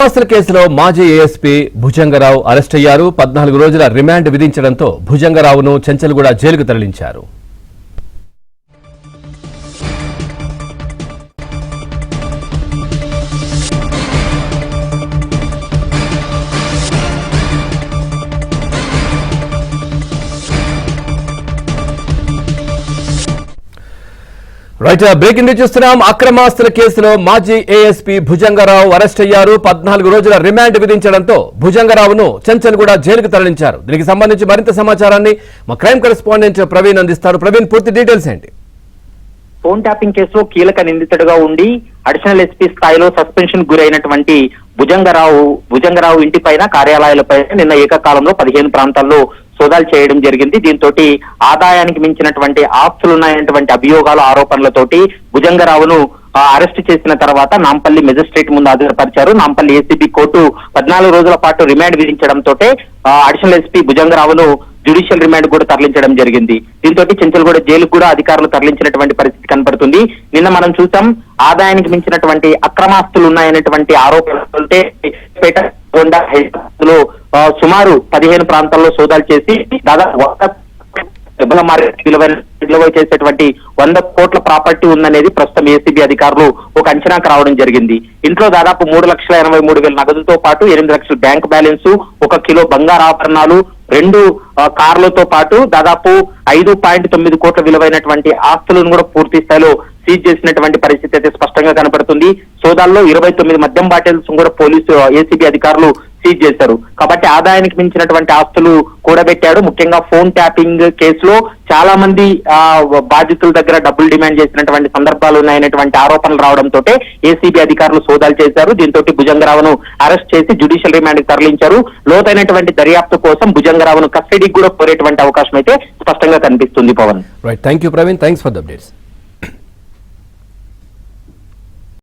అక్రమాస్తుల కేసులో మాజీ ASP Bhujanga Rao arrest అయ్యారు. 14 రోజుల రిమాండ్ విధించడంతో భుజంగరావును చెంచల్గూడ జైలుకు తరలించారు. రైట్, బ్రేకింగ్ న్యూస్ చూస్తున్నాం. అక్రమాస్తుల కేసులో మాజీ ఏఎస్పీ భుజంగరావు అరెస్ట్ అయ్యారు. 14 రోజుల రిమాండ్ విధించడంతో భుజంగరావును చెంచల్గూడ జైలుకు తరలించారు. దీనికి సంబంధించి మరింత సమాచారాన్ని మా క్రైమ్ కరెస్పాండెంట్ ప్రవీణ్ అందిస్తారు. ప్రవీణ్, పూర్తి డీటెయిల్స్ ఏంటి? ఫోన్ ట్యాపింగ్ కేసులో కీలక నిందితుడిగా ఉండి అడిషనల్ ఎస్పీ స్థాయిలో సస్పెన్షన్ గురైనటువంటి భుజంగరావు ఇంటిపైన కార్యాలయాలపైన నిన్న ఏకకాలంలో 15 ప్రాంతాల్లో సోదాలు చేయడం జరిగింది. దీంతో ఆదాయానికి మించినటువంటి ఆస్తులున్నాయన్నటువంటి అభియోగాలు ఆరోపణలతోటి భుజంగరావును అరెస్ట్ చేసిన తర్వాత నాంపల్లి మెజిస్ట్రేట్ ముందు హాజరుపరిచారు. నాంపల్లి ఏసీబీ కోర్టు 14 రోజుల పాటు రిమాండ్ విధించడంతో అడిషనల్ ఎస్పీ భుజంగరావును జ్యుడిషియల్ రిమాండ్ కూడా తరలించడం జరిగింది. దీంతో చెంచల్గూడ జైలుకు కూడా అధికారులు తరలించినటువంటి పరిస్థితి కనపడుతుంది. నిన్న మనం చూసాం, ఆదాయానికి మించినటువంటి అక్రమాస్తులు ఉన్నాయనేటువంటి ఆరోపణలతో హైదరాబాద్ లో సుమారు 15 ప్రాంతాల్లో సోదాలు చేసి దాదాపు విలువ చేసేటువంటి 100 కోట్ల ప్రాపర్టీ ఉందనేది ప్రస్తుతం ఏసీబీ అధికారులు ఒక అంచనాకు రావడం జరిగింది. ఇంట్లో దాదాపు 3,83,000 నగదుతో పాటు 8 లక్షల బ్యాంక్ బ్యాలెన్స్, 1 కిలో బంగారు ఆభరణాలు, 2 కార్లతో పాటు దాదాపు 5.9 కోట్ల విలువైనటువంటి ఆస్తులను కూడా పూర్తి స్థాయిలో సీజ్ చేసినటువంటి పరిస్థితి అయితే స్పష్టంగా కనపడుతుంది. సోదాల్లో 29 మద్యం బాటిల్స్ కూడా పోలీసు ఏసీబీ అధికారులు సీజ్ చేశారు. కాబట్టి ఆదాయానికి మించినటువంటి ఆస్తులు కూడబెట్టాడు. ముఖ్యంగా ఫోన్ ట్యాపింగ్ కేసులో చాలా మంది బాధితుల దగ్గర డబ్బులు డిమాండ్ చేసినటువంటి సందర్భాలు ఉన్నాయనేటువంటి ఆరోపణలు రావడంతో ఏసీబీ అధికారులు సోదాలు చేశారు. దీంతో భుజంగరావును అరెస్ట్ చేసి జ్యుడిషియల్ రిమాండ్ కి తరలించారు. లోతైనటువంటి దర్యాప్తు కోసం భుజంగరావును కస్టడీకి కూడా కోరేటువంటి అవకాశం అయితే స్పష్టంగా కనిపిస్తుంది. Pawan, right, thank you Praveen, thanks for the updates.